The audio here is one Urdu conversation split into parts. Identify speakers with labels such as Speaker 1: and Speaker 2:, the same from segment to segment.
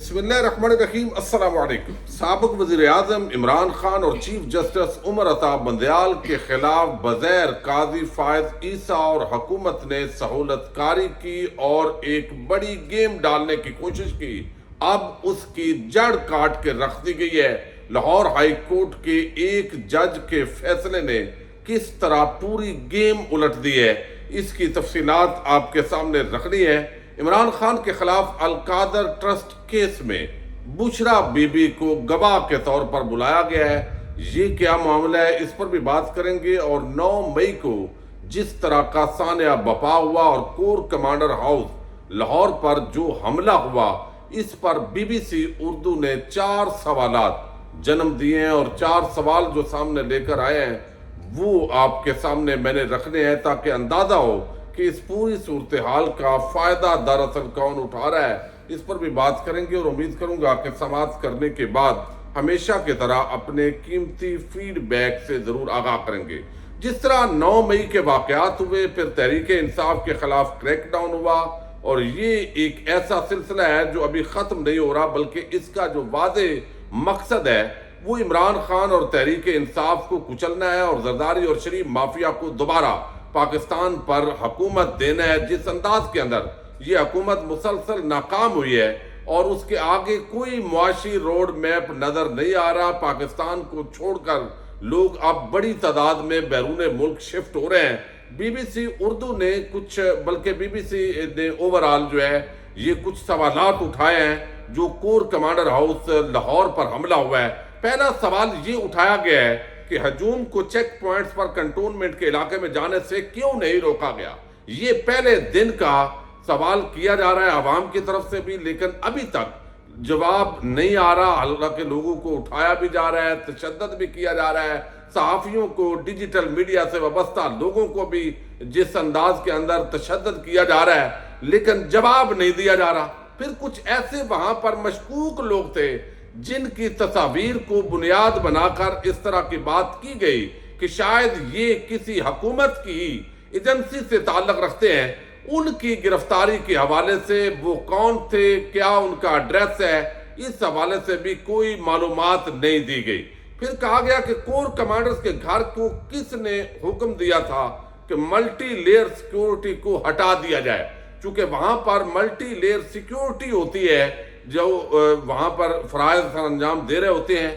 Speaker 1: بسم اللہ الرحمن الرحیم۔ السلام علیکم۔ سابق وزیر اعظم عمران خان اور چیف جسٹس عمر عطا بندیال کے خلاف بغیر قاضی فائز عیسیٰ اور حکومت نے سہولت کاری کی اور ایک بڑی گیم ڈالنے کی کوشش کی۔ اب اس کی جڑ کاٹ کے رکھ دی گئی ہے۔ لاہور ہائی کورٹ کے ایک جج کے فیصلے نے کس طرح پوری گیم الٹ دی ہے، اس کی تفصیلات آپ کے سامنے رکھنی ہے۔ عمران خان کے خلاف القادر ٹرسٹ کیس میں بشرا بی بی کو گواہ کے طور پر بلایا گیا ہے۔ یہ کیا معاملہ ہے، اس پر بھی بات کریں گے۔ اور 9 مئی کو جس طرح کا سانحہ بپا ہوا اور کور کمانڈر ہاؤس لاہور پر جو حملہ ہوا، اس پر بی بی سی اردو نے 4 سوالات جنم دیے ہیں، اور 4 سوال جو سامنے لے کر آئے ہیں وہ آپ کے سامنے میں نے رکھنے ہیں تاکہ اندازہ ہو کہ اس پوری صورتحال کا فائدہ دراصل کون اٹھا رہا ہے۔ اس پر بھی بات کریں گے اور امید کروں گا کہ سماعت کرنے کے بعد ہمیشہ کی طرح اپنے قیمتی فیڈ بیک سے ضرور آگاہ کریں گے۔ جس طرح 9 مئی کے واقعات ہوئے، پھر تحریک انصاف کے خلاف کریک ڈاؤن ہوا، اور یہ ایک ایسا سلسلہ ہے جو ابھی ختم نہیں ہو رہا، بلکہ اس کا جو واضح مقصد ہے وہ عمران خان اور تحریک انصاف کو کچلنا ہے اور زرداری اور شریف مافیا کو دوبارہ پاکستان پر حکومت دینا ہے۔ جس انداز کے اندر یہ حکومت مسلسل ناکام ہوئی ہے اور اس کے آگے کوئی معاشی روڈ میپ نظر نہیں آ رہا، پاکستان کو چھوڑ کر لوگ اب بڑی تعداد میں بیرون ملک شفٹ ہو رہے ہیں۔ بی بی سی اردو نے بلکہ بی بی سی نے اوورال جو ہے یہ کچھ سوالات اٹھائے ہیں جو کور کمانڈر ہاؤس لاہور پر حملہ ہوا ہے۔ پہلا سوال یہ اٹھایا گیا ہے کہ ہجوم کو چیک پوائنٹس پر کنٹونمنٹ کے علاقے میں جانے سے کیوں نہیں روکا گیا۔ یہ پہلے دن کا سوال کیا جا رہا ہے عوام کی طرف سے بھی، لیکن ابھی تک جواب نہیں آ رہا۔ حالانکہ لوگوں کو اٹھایا بھی جا رہا ہے، تشدد بھی کیا جا رہا ہے، صحافیوں کو، ڈیجیٹل میڈیا سے وابستہ لوگوں کو بھی جس انداز کے اندر تشدد کیا جا رہا ہے، لیکن جواب نہیں دیا جا رہا۔ پھر کچھ ایسے وہاں پر مشکوک لوگ تھے جن کی تصاویر کو بنیاد بنا کر اس طرح کی بات کی گئی کہ شاید یہ کسی حکومت کی ایجنسی سے تعلق رکھتے ہیں۔ ان کی گرفتاری کے حوالے سے وہ کون تھے، کیا ان کا ایڈریس ہے، اس حوالے سے بھی کوئی معلومات نہیں دی گئی۔ پھر کہا گیا کہ کور کمانڈرز کے گھر کو کس نے حکم دیا تھا کہ ملٹی لیئر سیکیورٹی کو ہٹا دیا جائے، چونکہ وہاں پر ملٹی لیئر سیکیورٹی ہوتی ہے، جو وہاں پر فرائض سر انجام دے رہے ہوتے ہیں،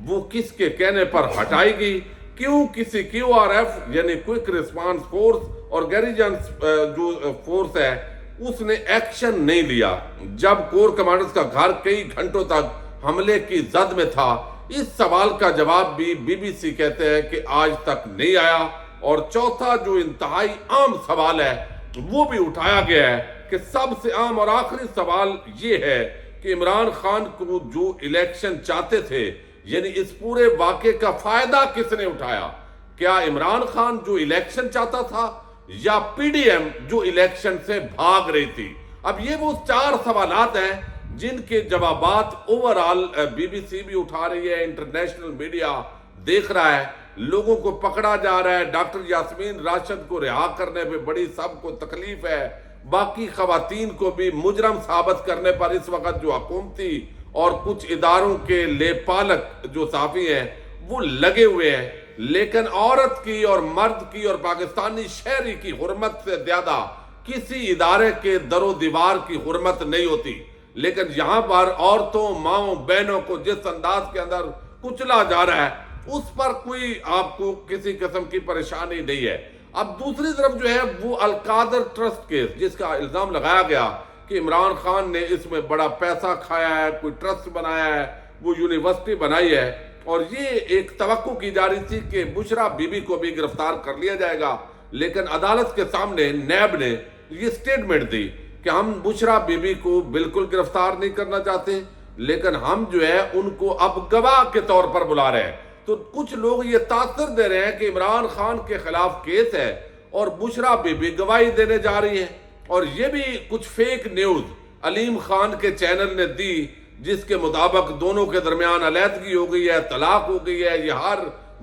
Speaker 1: وہ کس کے کہنے پر ہٹائی گئی؟ کیوں کسی کیو آر ایف یعنی کوئک ریسپانس فورس اور گیریجنس جو فورس ہے اس نے ایکشن نہیں لیا جب کور کمانڈرز کا گھر کئی گھنٹوں تک حملے کی زد میں تھا؟ اس سوال کا جواب بھی بی بی سی کہتے ہیں کہ آج تک نہیں آیا۔ اور چوتھا جو انتہائی عام سوال ہے وہ بھی اٹھایا گیا ہے کہ سب سے عام اور آخری سوال یہ ہے کہ عمران خان کو جو الیکشن چاہتے تھے، یعنی اس پورے واقعے کا فائدہ کس نے اٹھایا؟ کیا عمران خان جو الیکشن چاہتا تھا یا پی ڈی ایم جو الیکشن سے بھاگ رہی تھی؟ اب یہ وہ 4 سوالات ہیں جن کے جوابات اوورال بی بی سی بھی اٹھا رہی ہے، انٹرنیشنل میڈیا دیکھ رہا ہے، لوگوں کو پکڑا جا رہا ہے۔ ڈاکٹر یاسمین راشد کو رہا کرنے پہ بڑی سب کو تکلیف ہے، باقی خواتین کو بھی مجرم ثابت کرنے پر اس وقت جو حکومتی اور کچھ اداروں کے لے پالک جو صحافی ہیں وہ لگے ہوئے ہیں، لیکن عورت کی اور مرد کی اور پاکستانی شہری کی حرمت سے زیادہ کسی ادارے کے در و دیوار کی حرمت نہیں ہوتی۔ لیکن یہاں پر عورتوں، ماؤں، بہنوں کو جس انداز کے اندر کچلا جا رہا ہے اس پر کوئی آپ کو کسی قسم کی پریشانی نہیں ہے۔ اب دوسری طرف جو ہے وہ القادر ٹرسٹ کیس، جس کا الزام لگایا گیا کہ عمران خان نے اس میں بڑا پیسہ کھایا ہے، کوئی ٹرسٹ بنایا ہے، وہ یونیورسٹی بنائی ہے، اور یہ ایک توقع کی جا رہی تھی کہ بشرا بی بی کو بھی گرفتار کر لیا جائے گا، لیکن عدالت کے سامنے نیب نے یہ سٹیٹمنٹ دی کہ ہم بشرا بی بی کو بالکل گرفتار نہیں کرنا چاہتے، لیکن ہم جو ہے ان کو اب گواہ کے طور پر بلا رہے ہیں۔ تو کچھ لوگ یہ تاثر دے رہے ہیں کہ عمران خان کے خلاف کیس ہے اور بشرا بی بی گواہی دینے جا رہی ہے، اور یہ بھی کچھ فیک نیوز علیم خان کے چینل نے دی جس کے مطابق دونوں کے درمیان علیحدگی ہو گئی ہے، طلاق ہو گئی ہے۔ یہ ہر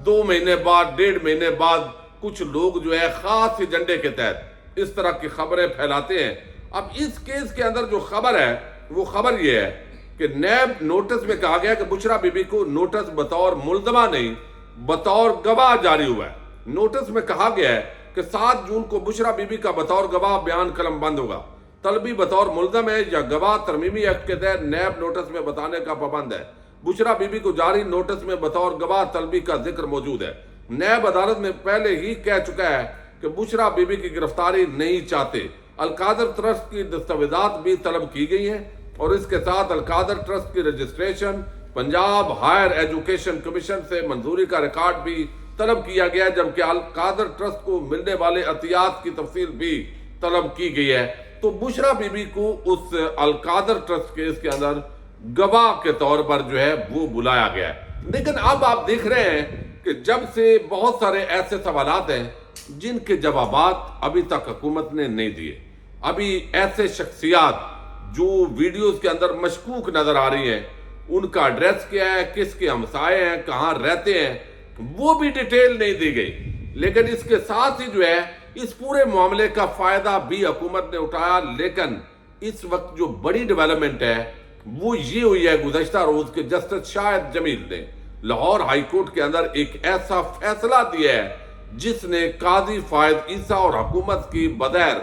Speaker 1: 2 مہینے بعد، 1.5 مہینے بعد کچھ لوگ جو ہے خاص ایجنڈے کے تحت اس طرح کی خبریں پھیلاتے ہیں۔ اب اس کیس کے اندر جو خبر ہے وہ خبر یہ ہے کہ نیب نوٹس میں کہا گیا کہ بشرا بی بی کو نوٹس بطور ملزمہ نہیں بطور گواہ جاری ہوا ہے۔ نوٹس میں کہا گیا ہے کہ 7 جون کو بشرا بی بی کا بطور گواہ بیان قلم بند ہوگا۔ طلبی بطور ملزم ہے یا گواہ ترمیمی ایکٹ کے تحت نیب نوٹس میں بتانے کا پابند ہے۔ بشرا بی بی کو جاری نوٹس میں بطور گواہ طلبی کا ذکر موجود ہے۔ نیب عدالت میں پہلے ہی کہہ چکا ہے کہ بشرا بی بی کی گرفتاری نہیں چاہتے۔ القادر ٹرسٹ کی دستاویزات بھی طلب کی گئی ہیں اور اس کے ساتھ القادر ٹرسٹ کی registration Punjab higher education commission سے منظوری کا ریکارڈ بھی طلب کیا گیا ہے، جبکہ القادر ٹرسٹ کو ملنے والے عطیات کی تفصیل بھی طلب کی گئی ہے۔ تو بشرا بی بی کو اس القادر ٹرسٹ کیس کے اندر گواہ کے طور پر جو ہے وہ بلایا گیا ہے۔ لیکن اب آپ دیکھ رہے ہیں کہ جب سے بہت سارے ایسے سوالات ہیں جن کے جوابات ابھی تک حکومت نے نہیں دیے۔ ابھی ایسے شخصیات جو ویڈیوز کے اندر مشکوک نظر آ رہی ہیں، ان کا ایڈریس کیا ہے، کس کے ہمسائے ہیں، کہاں رہتے ہیں، وہ بھی ڈیٹیل نہیں دی گئی۔ لیکن اس کے ساتھ ہی جو ہے اس پورے معاملے کا فائدہ بھی حکومت نے اٹھایا۔ لیکن اس وقت جو بڑی ڈیولپمنٹ ہے وہ یہ ہوئی ہے گزشتہ روز کہ جسٹس شاہد جمیل نے لاہور ہائی کورٹ کے اندر ایک ایسا فیصلہ دیا ہے جس نے قاضی فائز عیسیٰ اور حکومت کی بغیر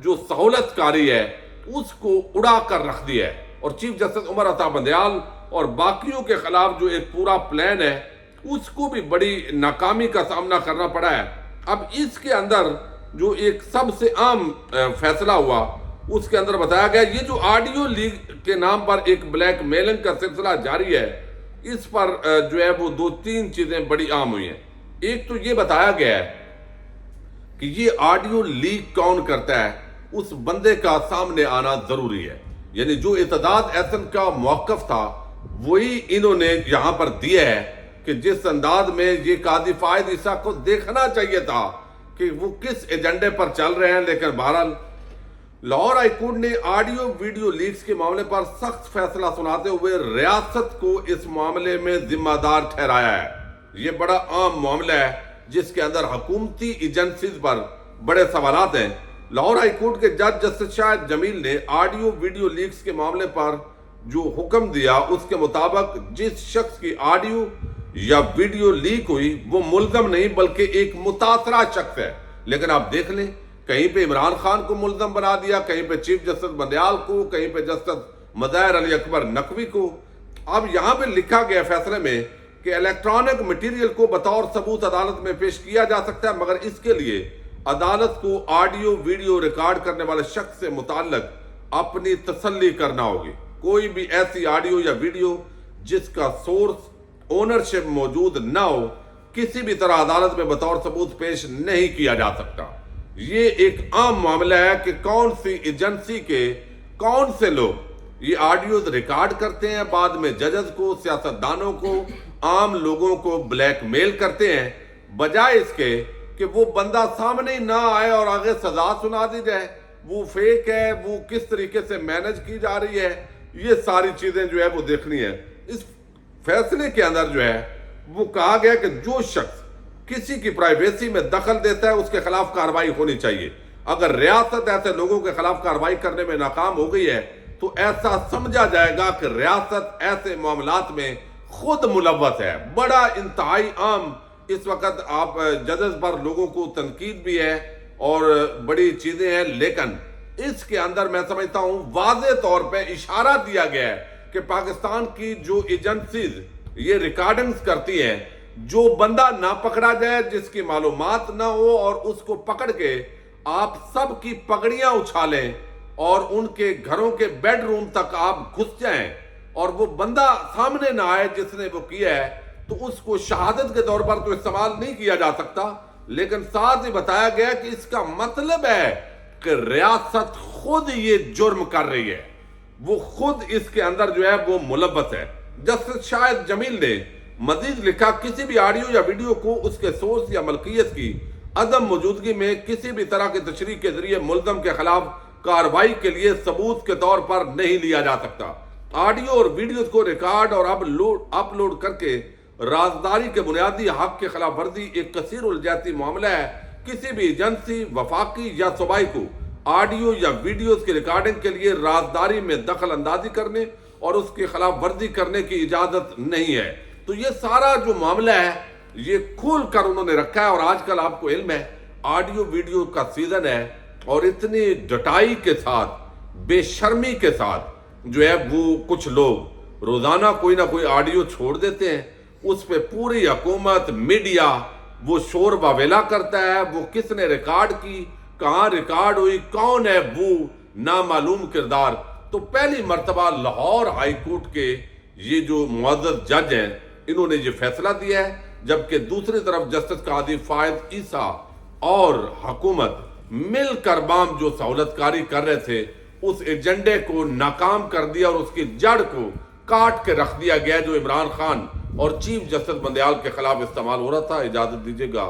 Speaker 1: جو سہولت کاری ہے اس کو اڑا کر رکھ دیا ہے، اور چیف جسٹس عمر عطا بندیال اور باقیوں کے خلاف جو ایک پورا پلان ہے اس کو بھی بڑی ناکامی کا سامنا کرنا پڑا ہے۔ اب اس کے اندر جو ایک سب سے عام فیصلہ ہوا اس کے اندر بتایا گیا یہ جو آڈیو لیک کے نام پر ایک بلیک میلنگ کا سلسلہ جاری ہے، اس پر جو ہے وہ 2-3 چیزیں بڑی عام ہوئی ہیں۔ ایک تو یہ بتایا گیا ہے کہ یہ آڈیو لیک کون کرتا ہے اس بندے کا سامنے آنا ضروری ہے، یعنی جو اعتداد احسن کا موقف تھا وہی انہوں نے یہاں پر دیا ہے کہ جس انداز میں یہ قاضی فائز عیسیٰ کو دیکھنا چاہیے تھا کہ وہ کس ایجنڈے پر چل رہے ہیں۔ لیکن بہرحال لاہور ہائی کورٹ نے آڈیو ویڈیو لیکس کے معاملے پر سخت فیصلہ سناتے ہوئے ریاست کو اس معاملے میں ذمہ دار ٹھہرایا ہے۔ یہ بڑا عام معاملہ ہے جس کے اندر حکومتی ایجنسیز پر بڑے سوالات ہیں۔ لاہور ہائی کورٹ کے جج جسٹس شاہد جمیل نے آڈیو ویڈیو لیکس کے معاملے پر جو حکم دیا اس کے مطابق جس شخص کی آڈیو یا ویڈیو لیک ہوئی وہ ملزم نہیں بلکہ ایک متاثرہ شخص ہے۔ لیکن آپ دیکھ لیں کہیں پہ عمران خان کو ملزم بنا دیا، کہیں پہ چیف جسٹس بندیال کو، کہیں پہ جسٹس مظاہر علی اکبر نقوی کو۔ اب یہاں پہ لکھا گیا فیصلے میں کہ الیکٹرانک مٹیریل کو بطور ثبوت عدالت میں پیش کیا جا سکتا ہے، مگر اس کے لیے عدالت کو آڈیو ویڈیو ریکارڈ کرنے والے شخص سے متعلق اپنی تسلی کرنا ہوگی۔ کوئی بھی ایسی آڈیو یا ویڈیو جس کا سورس اونرشپ موجود نہ ہو کسی بھی طرح عدالت میں بطور ثبوت پیش نہیں کیا جا سکتا۔ یہ ایک عام معاملہ ہے کہ کون سی ایجنسی کے کون سے لوگ یہ آڈیوز ریکارڈ کرتے ہیں، بعد میں ججز کو، سیاستدانوں کو، عام لوگوں کو بلیک میل کرتے ہیں، بجائے اس کے کہ وہ بندہ سامنے نہ آئے اور آگے سزا سنا دی جائے۔ وہ فیک ہے، وہ کس طریقے سے مینج کی جا رہی ہے، یہ ساری چیزیں جو ہے وہ دیکھنی ہے۔ اس فیصلے کے اندر جو ہے وہ کہا گیا کہ جو شخص کسی کی پرائیویسی میں دخل دیتا ہے اس کے خلاف کارروائی ہونی چاہیے۔ اگر ریاست ایسے لوگوں کے خلاف کارروائی کرنے میں ناکام ہو گئی ہے تو ایسا سمجھا جائے گا کہ ریاست ایسے معاملات میں خود ملوث ہے۔ بڑا انتہائی عام اس وقت آپ ججز پر لوگوں کو تنقید بھی ہے اور بڑی چیزیں ہیں، لیکن اس کے اندر میں سمجھتا ہوں واضح طور پہ اشارہ دیا گیا ہے کہ پاکستان کی جو ایجنسیز یہ ریکارڈنگز کرتی ہیں، جو بندہ نہ پکڑا جائے، جس کی معلومات نہ ہو اور اس کو پکڑ کے آپ سب کی پگڑیاں اچھالیں اور ان کے گھروں کے بیڈ روم تک آپ گھس جائیں اور وہ بندہ سامنے نہ آئے جس نے وہ کیا ہے، تو اس کو شہادت کے طور پر تو استعمال نہیں کیا جا سکتا۔ لیکن ساتھ ہی بتایا گیا کہ اس کا مطلب ہے کہ ریاست خود یہ جرم کر رہی ہے، وہ خود اس کے اندر جو ہے وہ ملوث ہے۔ جسٹس شاہد جمیل نے مزید لکھا کسی بھی آڈیو یا ویڈیو کو اس کے سورس یا ملکیت کی عدم موجودگی میں کسی بھی طرح کی تشریح کے ذریعے ملزم کے خلاف کارروائی کے لیے ثبوت کے طور پر نہیں لیا جا سکتا۔ آڈیو اور ویڈیوز کو ریکارڈ اور اپلوڈ کر کے رازداری کے بنیادی حق کے خلاف ورزی ایک کثیر الجہتی معاملہ ہے۔ کسی بھی ایجنسی، وفاقی یا صوبائی کو آڈیو یا ویڈیوز کی ریکارڈنگ کے لیے رازداری میں دخل اندازی کرنے اور اس کی خلاف ورزی کرنے کی اجازت نہیں ہے۔ تو یہ سارا جو معاملہ ہے یہ کھول کر انہوں نے رکھا ہے، اور آج کل آپ کو علم ہے آڈیو ویڈیو کا سیزن ہے، اور اتنی ڈٹائی کے ساتھ، بے شرمی کے ساتھ جو ہے وہ کچھ لوگ روزانہ کوئی نہ کوئی آڈیو چھوڑ دیتے ہیں، اس پہ پوری حکومت، میڈیا وہ شور باویلا کرتا ہے، وہ کس نے ریکارڈ کی، کہاں ریکارڈ ہوئی، کون ہے وہ نامعلوم کردار۔ تو پہلی مرتبہ لاہور ہائی کورٹ کے یہ جو معزز جج ہیں انہوں نے یہ فیصلہ دیا ہے، جبکہ دوسری طرف جسٹس قاضی فائز عیسیٰ اور حکومت مل کر بام جو سہولت کاری کر رہے تھے اس ایجنڈے کو ناکام کر دیا، اور اس کی جڑ کو کاٹ کے رکھ دیا گیا جو عمران خان اور چیف جسٹس بندیال کے خلاف استعمال ہو رہا تھا۔ اجازت دیجیے گا۔